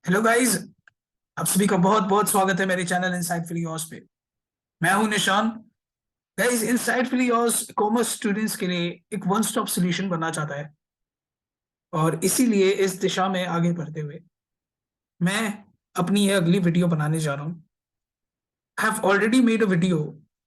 Hello guys. आप सभी का बहुत बहुत स्वागत है मेरे चैनल इनसाइटफुली योर्स पे। मैं हूं निशान। Guys, insightfully yours commerce students के लिए एक वन स्टॉप सॉल्यूशन बनना चाहता है, और इसीलिए इस दिशा में आगे बढ़ते हुए मैं अपनी ये अगली वीडियो बनाने जा रहा हूँ। I have already made a video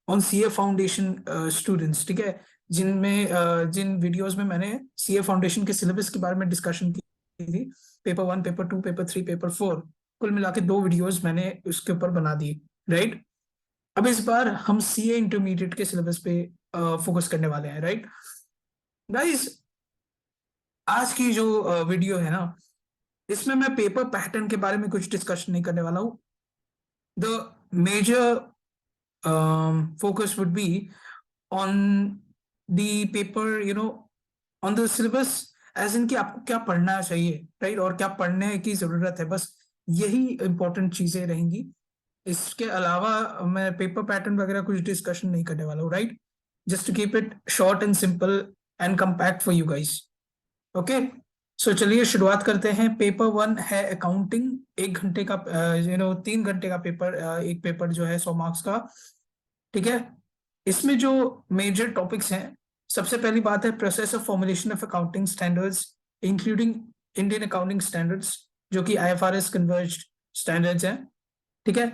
on CA foundation students, ठीक है, जिनमें जिन वीडियोस में मैंने सीए फाउंडेशन के सिलेबस के बारे में डिस्कशन की थी। पेपर 1, पेपर 2, पेपर 3, पेपर 4, कुल मिला के 2 वीडियोस मैंने उसके ऊपर बना दी। राइट। अब इस बार हम सीए इंटरमीडिएट के सिलेबस पे फोकस करने वाले हैं। राइट गाइस, आज की जो वीडियो है ना, इसमें मैं पेपर पैटर्न के बारे में कुछ डिस्कशन नहीं करने वाला हूँ। The major focus would be on the paper, on the syllabus, as in कि आपको क्या पढ़ना चाहिए, राइट, और क्या पढ़ने की जरूरत है, बस यही इंपॉर्टेंट चीजें रहेंगी। इसके अलावा मैं पेपर पैटर्न वगैरह कुछ डिस्कशन नहीं करने वाला हूँ। Right, just to keep it short and simple and compact for you guys. Okay, so चलिए शुरुआत करते हैं। पेपर 1 है अकाउंटिंग, 1 घंटे का, 3 घंटे का पेपर, एक पेपर जो है 100 मार्क्स का। ठीक है, इसमें जो मेजर टॉपिक्स हैं, सबसे पहली बात है process of formulation of accounting standards including Indian accounting standards, जो कि आईएफआरएस कन्वर्ज्ड स्टैंडर्ड्स हैं। ठीक है,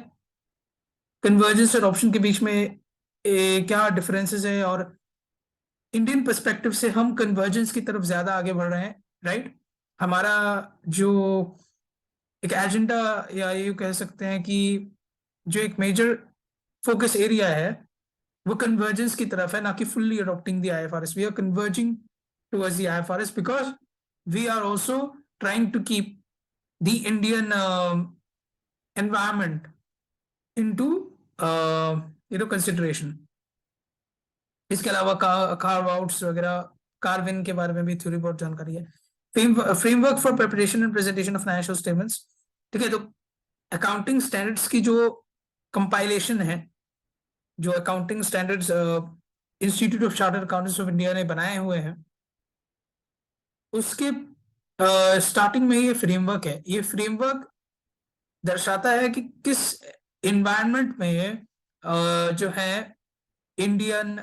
कन्वर्जेंस और ऑप्शन के बीच में क्या डिफरेंसेस है, और इंडियन पर्सपेक्टिव से हम कन्वर्जेंस की तरफ ज्यादा आगे बढ़ रहे हैं। राइट, हमारा जो एक एजेंडा, या ये कह सकते हैं कि जो एक मेजर फोकस एरिया है, वो कन्वर्जेंस की तरफ है, ना कि fully adopting the IFRS. We are converging towards the IFRS because we are also trying to keep the Indian environment into consideration. इसके अलावा कार्व आउट्स वगैरह, कार्विन के बारे में भी थोड़ी बहुत जानकारी है। Framework for preparation and presentation of financial statements. ठीक है, तो अकाउंटिंग स्टैंडर्ड्स की जो कंपाइलेशन है, जो accounting standards institute of chartered accountants of India ने बनाए हुए हैं, उसके स्टार्टिंग में ये फ्रेमवर्क है। ये फ्रेमवर्क दर्शाता है कि किस इन्वायरमेंट में जो है इंडियन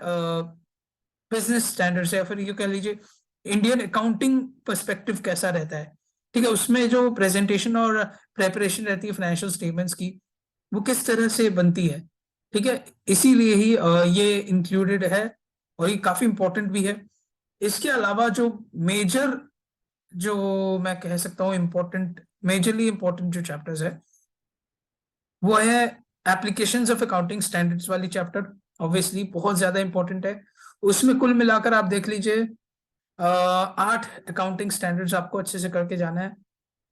बिजनेस स्टैंडर्ड्स, या फिर ये कह लीजिए इंडियन अकाउंटिंग पर्सपेक्टिव कैसा रहता है। ठीक है, उसमें जो प्रेजेंटेशन और प्रेपरेशन रहती है फाइनेंशियल स्टेटमेंट्स की, वो किस तरह से बनती है। ठीक है, इसीलिए ही ये इंक्लूडेड है, और ये काफी इंपॉर्टेंट भी है। इसके अलावा जो मेजर, जो मैं कह सकता हूँ इम्पोर्टेंट, मेजरली इंपॉर्टेंट जो चैप्टर्स है, वो है एप्लीकेशंस ऑफ अकाउंटिंग स्टैंडर्ड्स वाली चैप्टर। ऑब्वियसली बहुत ज्यादा इंपॉर्टेंट है। उसमें कुल मिलाकर आप देख लीजिए 8 अकाउंटिंग स्टैंडर्ड्स आपको अच्छे से करके जाना है।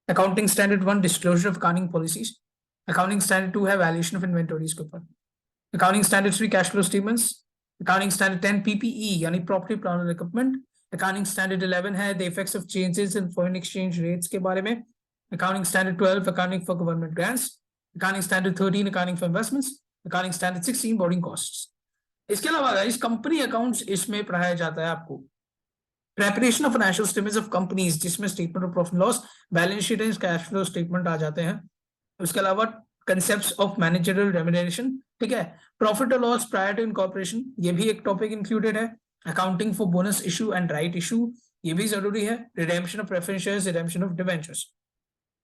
Accounting standard 1 disclosure of accounting policies. Accounting standard 2 है वैल्यूएशन ऑफ इन्वेंटरीज के ऊपर। Accounting standard 3 cash flow statements. Accounting standard 10 PPE यानी property plant and equipment. Accounting standard 11 है the effects of changes in foreign exchange rates के बारे में। Accounting standard 12 accounting for government grants. Accounting standard 13 accounting for investments. Accounting standard 16 borrowing costs. इसके अलावा इस company accounts इसमें पढ़ाया जाता है आपको। Preparation of financial statements of companies, जिसमें statement of profit loss, balance sheet and cash flow statement आ जाते हैं। उसके अलावा कंसेप्ट्स ऑफ मैनेजरियल रेम्यूनरेशन। ठीक है, प्रॉफिट और लॉस प्रायर टू इनकॉर्पोरेशन, ये भी एक टॉपिक इंक्लूडेड है। Accounting for bonus issue and right issue, ये भी जरूरी है। Redemption of preference shares, redemption of debentures.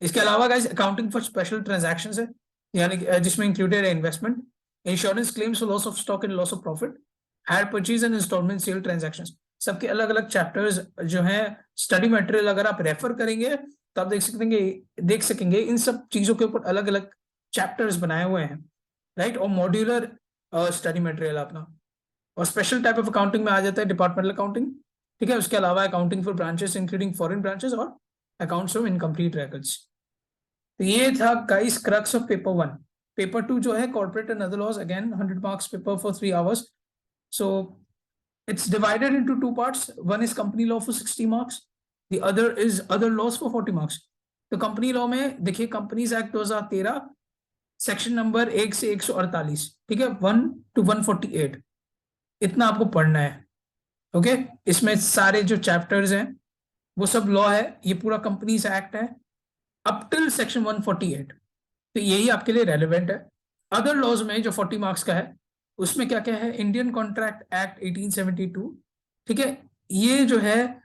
इसके अलावा guys accounting for special transactions है, यानी जिसमें इंक्लूडेड है investment, insurance claims for loss of stock and loss of profit, hire purchase and instalment sale transactions. सबके अलग अलग चैप्टर्स जो हैं, स्टडी मटेरियल अगर आप रेफर करेंगे तो आप देख सकेंगे इन सब चीजों के ऊपर अलग अलग चैप्टर्स बनाए हुए हैं। राइट, और मॉड्यूलर स्टडी मटेरियल अपना। और स्पेशल टाइप ऑफ अकाउंटिंग में आ जाता है डिपार्टमेंटल अकाउंटिंग। ठीक है, उसके अलावा accounting for branches including foreign branches, और अकाउंट्स ऑफ इनकम्प्लीट रिकॉर्ड्स। तो ये था guys crux of paper 1। Paper 2 जो है corporate and other laws, again 100 marks paper for 3 hours. So it's divided into 2 parts. One is company law for 60 marks. The other is other laws for 40 marks. तो company law में देखिए companies act 2013 section number 1 से 148, ठीक है, 1 to 148, इतना आपको पढ़ना है। ओके, इसमें सारे जो चैप्टर्स हैं वो सब लॉ है। ये पूरा कंपनीज एक्ट है। अप टिल सेक्शन 148, तो यही आपके लिए रेलिवेंट है। अदर लॉज में जो 40 मार्क्स का है उसमें क्या क्या है, इंडियन कॉन्ट्रैक्ट एक्ट 1872, ठीक है, ये जो है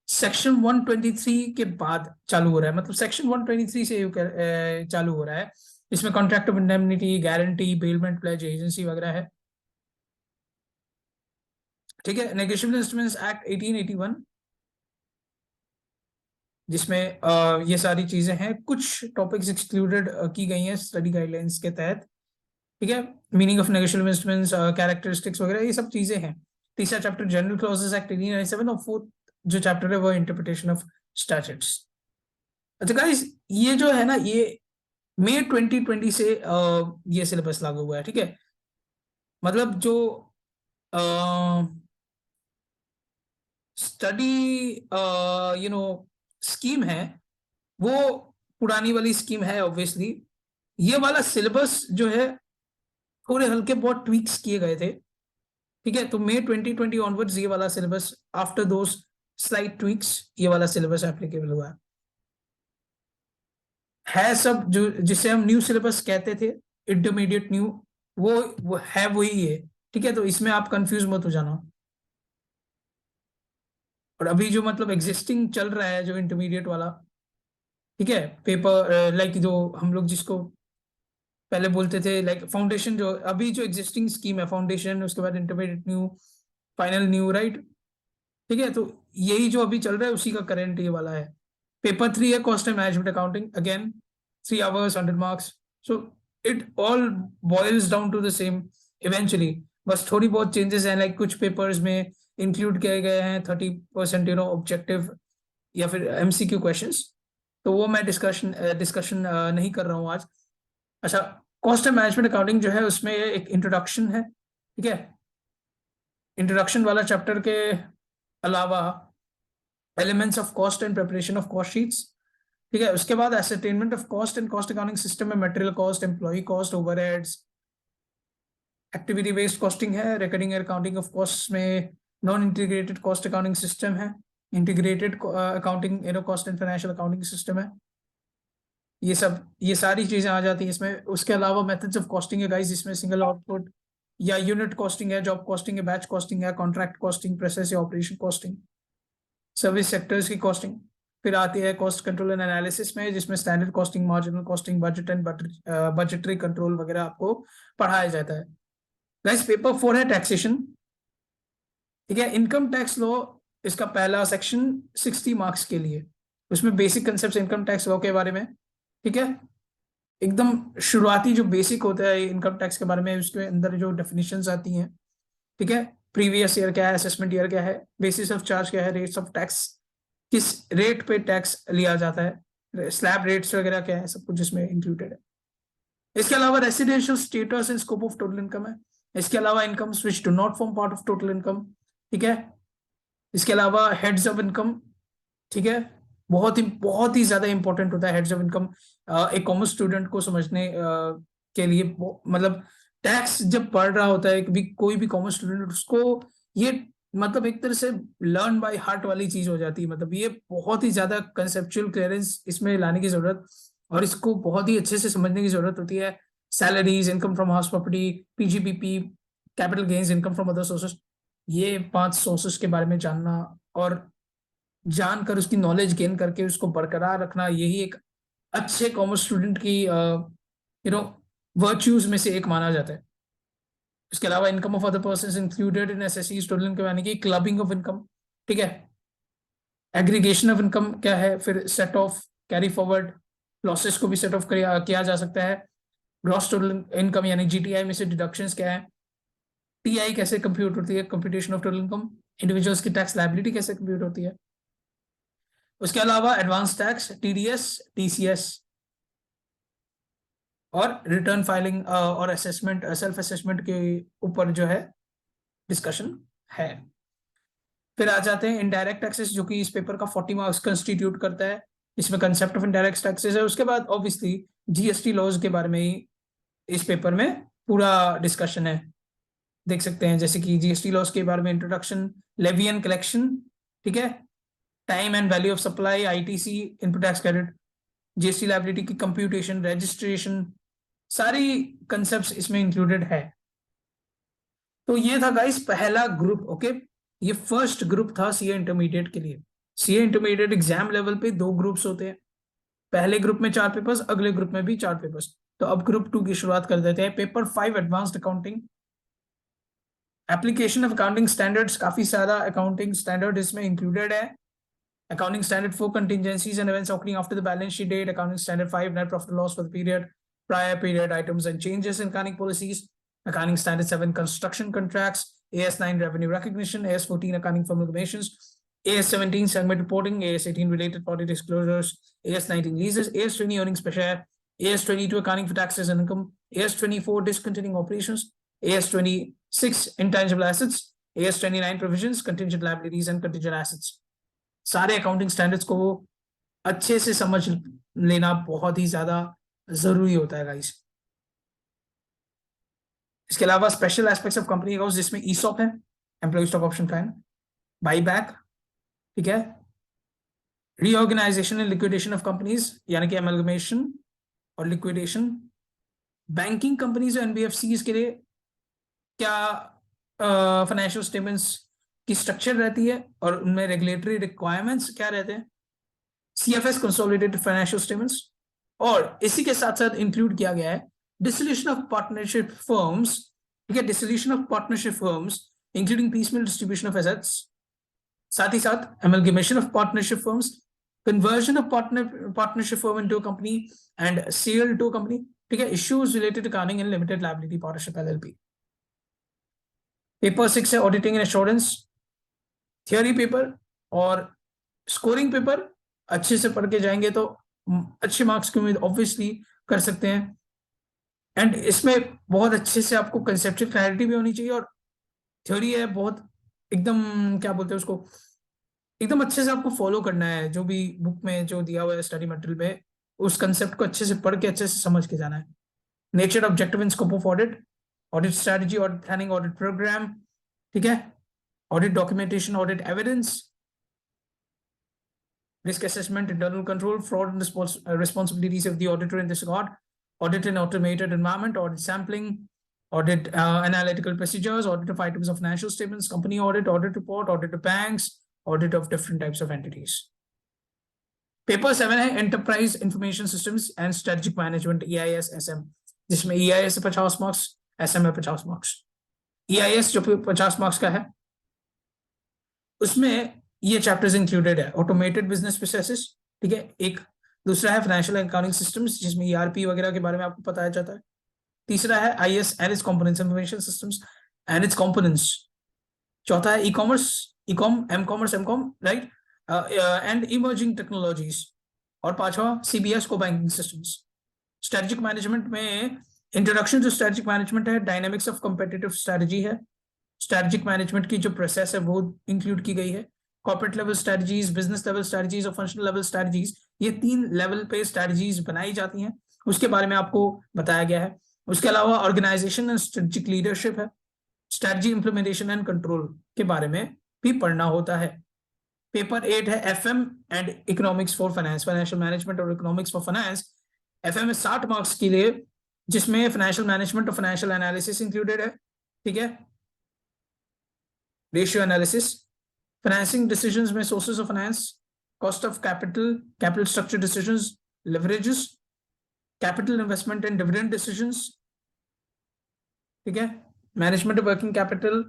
सेक्शन 123 के बाद चालू हो रहा है, मतलब सेक्शन 123 से चालू हो रहा है। इसमें contract of indemnity, guarantee, bailment, pledge, agency वगैरह है, ठीक है। नेगोशिएबल इंस्ट्रूमेंट्स एक्ट 1881, जिसमें ये सारी चीजें हैं, कुछ टॉपिक्स एक्सक्लूडेड की गई हैं स्टडी गाइडलाइंस के तहत, ठीक है। Meaning of negotiable instruments, characteristics वगैरह, ये सब चीजें हैं। तीसरा चैप्टर जनरल क्लॉजेस एक्ट 1897, और फोर्थ जो चैप्टर है वो इंटरप्रिटेशन ऑफ स्टैट्यूट्स। अच्छा गाइस, ये जो है ना, ये मई 2020 से ये सिलेबस लागू हुआ है, ठीक है। मतलब जो स्टडी स्कीम है वो पुरानी वाली स्कीम है ऑब्वियसली। ये वाला सिलेबस जो है थोड़े हल्के बहुत ट्वीक्स किए गए थे, ठीक है। तो मई 2020 ऑनवर्ड्स ये वाला सिलेबस, आफ्टर दोस स्लाइट ट्वीक्स, ये वाला सिलेबस एप्लीकेबल हुआ है सब, जो जिसे हम न्यू सिलेबस कहते थे, इंटरमीडिएट न्यू, वो है वही है, ठीक है। तो इसमें आप कंफ्यूज मत हो जाना। और अभी जो मतलब एग्जिस्टिंग चल रहा है जो इंटरमीडिएट वाला, ठीक है, पेपर लाइक जो हम लोग जिसको पहले बोलते थे लाइक फाउंडेशन, जो अभी जो एग्जिस्टिंग स्कीम है, फाउंडेशन, उसके बाद intermediate new, final new, right, ठीक है। तो यही जो अभी चल रहा है उसी का करंट ये वाला है। पेपर 3 है cost and management accounting, again 3 hours 100 marks। So it all boils down to the same eventually. बस थोड़ी बहुत चेंजेस हैं, लाइक कुछ पेपर्स में इंक्लूड किए गए हैं 30% ऑब्जेक्टिव या फिर एमसीक्यू क्वेश्चंस, तो वो मैं डिस्कशन नहीं कर रहा हूँ आज। अच्छा, कॉस्ट एंड मैनेजमेंट अकाउंटिंग जो है उसमें एक इंट्रोडक्शन है, ठीक है। इंट्रोडक्शन वाला चैप्टर के अलावा elements of cost and preparation of cost sheets, ठीक है। उसके बाद ascertainment of cost and cost accounting system में material cost, employee cost, overheads, activity based costing है। रिकरिंग अकाउंटिंग ऑफ कॉस्ट में non integrated cost accounting system है। Integrated accounting cost and financial accounting system है। ये सब, ये सारी चीजें आ जाती हैं इसमें। उसके अलावा मेथड्स ऑफ कॉस्टिंग है गाइस, जिसमें सिंगल आउटपुट या यूनिट कॉस्टिंग है, जॉब कॉस्टिंग है, बैच कॉस्टिंग है, कॉन्ट्रैक्ट कॉस्टिंग, प्रोसेस या ऑपरेशन कॉस्टिंग, सर्विस सेक्टर्स की कॉस्टिंग। फिर आती है कॉस्ट कंट्रोल एंड एनालिसिस में, जिसमें standard costing, marginal costing, budget and budgetary control वगैरह आपको पढ़ाया जाता है। गाइस, पेपर 4 है टैक्सेशन, ठीक है। इनकम टैक्स लॉ, इसका पहला सेक्शन 60 मार्क्स के लिए, उसमें basic concept income tax law के बारे में, ठीक है। एकदम शुरुआती जो बेसिक होता है इनकम टैक्स के बारे में, उसके अंदर जो डेफिनेशंस आती हैं, ठीक है। प्रीवियस ईयर क्या है, असेसमेंट ईयर क्या है, बेसिस ऑफ चार्ज क्या है, रेट्स ऑफ टैक्स, किस रेट पे टैक्स लिया जाता है, स्लैब रेट्स वगैरह क्या है, सब कुछ इसमें इंक्लूडेड है। इसके अलावा residential status and scope of total income है। इसके अलावा income which do not form part of total income, ठीक है। इसके अलावा हेड्स ऑफ इनकम, ठीक है, बहुत ही ज्यादा इंपॉर्टेंट होता है हेड्स ऑफ इनकम एक कॉमर्स स्टूडेंट को समझने के लिए। मतलब टैक्स जब पढ़ रहा होता है कोई भी कॉमर्स स्टूडेंट, उसको ये मतलब एक तरह से लर्न बाय हार्ट वाली चीज हो जाती है। मतलब ये बहुत ही ज्यादा कंसेप्चुअल क्लियरेंस इसमें लाने की जरूरत, और इसको बहुत ही अच्छे से समझने की जरूरत होती है। Salaries, income from house property, PGBP, capital gains, income from other sources, ये 5 सोर्सेस के बारे में जानना और जानकर उसकी नॉलेज गेन करके उसको बरकरार रखना, यही एक अच्छे कॉमर्स स्टूडेंट की वर्च्यूज में से एक माना जाता है। इसके अलावा income of other persons included in SSC student income, यानी कि क्लबिंग ऑफ इनकम, ठीक है। एग्रीगेशन ऑफ इनकम क्या है, फिर set of, carry forward, losses को भी सेट ऑफ किया जा सकता है। ग्रॉस टोटल इनकम यानी जीटीआई में से डिडक्शंस क्या है, टीआई कैसे कंप्यूट होती है, computation of total income, individuals की टैक्स लायबिलिटी कैसे कंप्यूट होती है। उसके अलावा एडवांस टैक्स, टीडीएस, टीसीएस, और रिटर्न फाइलिंग और असेसमेंट, सेल्फ असेसमेंट के ऊपर जो है डिस्कशन है। फिर आ जाते हैं इनडायरेक्ट टैक्सेस, जो कि इस पेपर का 40 मार्क्स कंस्टिट्यूट करता है। इसमें कंसेप्ट ऑफ इनडायरेक्ट टैक्सेस है। उसके बाद ऑब्वियसली जीएसटी लॉज के बारे में ही इस पेपर में पूरा डिस्कशन है, देख सकते हैं। जैसे कि जीएसटी लॉज के बारे में इंट्रोडक्शन, लेवी एंड कलेक्शन, ठीक है, time and value of supply, ITC, input tax credit, GST liability की कंप्यूटेशन, रजिस्ट्रेशन, सारी कंसेप्ट्स इसमें इंक्लूडेड है। तो ये था गाइस पहला ग्रुप। ओके, ये फर्स्ट ग्रुप था सीए इंटरमीडिएट के लिए। सीए इंटरमीडिएट एग्जाम लेवल पे 2 ग्रुप्स होते हैं, पहले ग्रुप में 4 पेपर्स, अगले ग्रुप में भी 4 पेपर्स। तो अब ग्रुप 2 की शुरुआत कर देते हैं। Paper 5 advanced accounting, application of accounting standards, काफी सारा अकाउंटिंग स्टैंडर्ड इसमें इंक्लूडेड है। Accounting standard 4, contingencies and events occurring after the balance sheet date. Accounting standard 5, net profit or loss for the period, prior period items and changes in accounting policies. Accounting standard 7, construction contracts. AS9, revenue recognition. AS14, accounting for amalgamations. AS17, segment reporting. AS18, related party disclosures. AS19, leases. AS20, earnings per share. AS22, accounting for taxes and income. AS24, discontinuing operations. AS26, intangible assets. AS29, provisions, contingent liabilities and contingent assets. सारे accounting standards को वो अच्छे से समझ लेना बहुत ही ज्यादा जरूरी होता है गाइस। इसके अलावा special aspects of company accounts, जिसमें ईसॉप है, employ stock option plan, buyback, ठीक है, reorganisation and liquidation of companies यानी कि एमलगमेशन और लिक्विडेशन, बैंकिंग कंपनीज और एनबीएफसीज के लिए क्या फाइनेंशियल स्टेटमेंट्स की स्ट्रक्चर रहती है और उनमें रेगुलेटरी रिक्वायरमेंट्स क्या रहते हैं, सीएफएस कंसोलिडेटेड फाइनेंशियल स्टेटमेंट्स, और इसी के साथ साथ इंक्लूड किया गया है डिसोल्यूशन ऑफ पार्टनरशिप फर्म्स, ठीक है, dissolution of partnership firms including piecemeal distribution of assets, साथ ही साथ amalgamation of partnership firms, conversion of partnership firm into a company and sale to a company, ठीक है, issues related to accounting and limited liability partnership LLP। Paper 6 है auditing and assurance, theory paper और scoring paper अच्छे से पढ़ के जाएंगे तो अच्छे मार्क्स की उम्मीद ऑब्वियसली कर सकते हैं। एंड इसमें बहुत अच्छे से आपको कंसेप्चुअल क्लैरिटी भी होनी चाहिए और थ्योरी है बहुत एकदम क्या बोलते हैं उसको, एकदम अच्छे से आपको फॉलो करना है, जो भी बुक में जो दिया हुआ है स्टडी मटेरियल में, उस कंसेप्ट को अच्छे से पढ़ के अच्छे से समझ के जाना है। Nature, objective and scope of audit, audit strategy, audit planning, audit program, ठीक है, audit documentation, audit evidence, risk assessment, internal control, fraud and responsibilities of the auditor in this regard, audit in automated environment, audit sampling, audit analytical procedures, audit of items of financial statements, company audit, audit report, audit of banks, audit of different types of entities. Paper 7 है enterprise information systems and strategic management, EIS SM, जिसमें EIS 50 marks, SM है 50 marks. EIS जो 50 marks का है उसमें ये chapters included है, automated business processes, ठीक है, एक दूसरा है फाइनेंशियल अकाउंटिंग सिस्टम्स जिसमें ERP वगैरह के बारे में आपको बताया जाता है, तीसरा है IS and its components, information systems and its components, चौथा है e-commerce, m-commerce, right, and emerging technologies, और पांचवा CBS core banking systems. Strategic management में इंट्रोडक्शन टू स्ट्रेटेजिक मैनेजमेंट है, डायनामिक्स ऑफ कॉम्पिटिटिव स्ट्रेटजी है, स्ट्रेटेजिक मैनेजमेंट की जो process है वो इंक्लूड की गई है, corporate level strategies, business level strategies और फंक्शनल लेवल स्ट्रेटजीज, ये 3 लेवल पे स्ट्रेटजीज बनाई जाती हैं, उसके बारे में आपको बताया गया है। उसके अलावा ऑर्गेनाइजेशन एंड स्ट्रेटेजिक लीडरशिप है, स्ट्रेटजी इंप्लीमेंटेशन एंड कंट्रोल के बारे में भी पढ़ना होता है। पेपर 8 है FM and economics for finance, financial management और इकोनॉमिक्स फॉर फाइनेंस। FM में 60 मार्क्स के लिए, जिसमें फाइनेंशियल मैनेजमेंट और फाइनेंशियल एनालिसिस इंक्लूडेड है, ठीक है, रेशियो एनालिसिस, फाइनेंसिंग डिसीजंस में sources of finance, cost of capital, capital structure decisions, leverages, capital investment and dividend decisions, ठीक है, मैनेजमेंट ऑफ वर्किंग कैपिटल,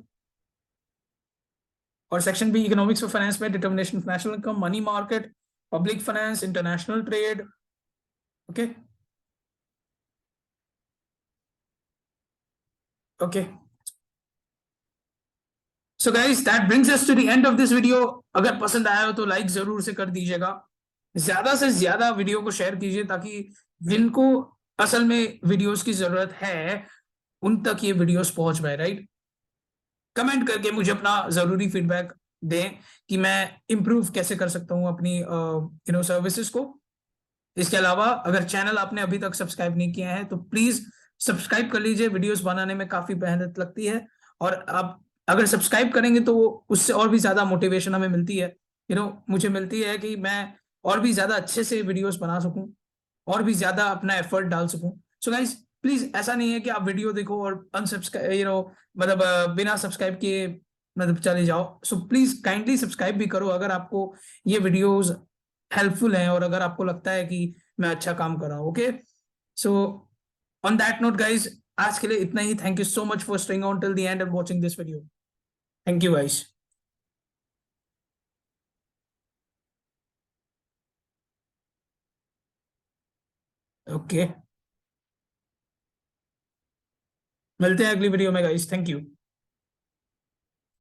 और section B economics of finance में determination of national income, money market, public finance, international trade, okay okay. So guys that brings us to the end of this video. अगर पसंद आया हो तो like जरूर से कर दीजिएगा, ज्यादा से ज्यादा वीडियो को शेयर कीजिए ताकि जिनको असल में वीडियोस की जरूरत है उन तक ये वीडियोस पहुंच पाए, राइट। कमेंट करके मुझे अपना जरूरी फीडबैक दें कि मैं इंप्रूव कैसे कर सकता हूं अपनी सर्विसेज को। इसके अलावा अगर चैनल आपने अभी तक सब्सक्राइब नहीं किया है तो प्लीज सब्सक्राइब कर लीजिए, वीडियोस बनाने में काफी मेहनत लगती है और आप अगर सब्सक्राइब करेंगे तो उससे और भी ज्यादा मोटिवेशन हमें मिलती है, मुझे मिलती है कि मैं और भी ज्यादा अच्छे से वीडियोस बना सकूं। और भी ज्यादा अपना एफर्ट डाल सकूं। सो गाइज प्लीज ऐसा नहीं है कि आप वीडियो देखो और अनसब्सक्राइब मतलब बिना सब्सक्राइब किए मतलब चले जाओ। सो प्लीज काइंडली सब्सक्राइब भी करो अगर आपको ये वीडियोस हेल्पफुल हैं और अगर आपको लगता है कि मैं अच्छा काम कर रहा हूँ। Okay, so on that note guys, आज के लिए इतना ही। Thank you so much for staying on till the end and watching this video. Thank you guys. Okay, मिलते हैं अगली वीडियो में गाइज। Thank you.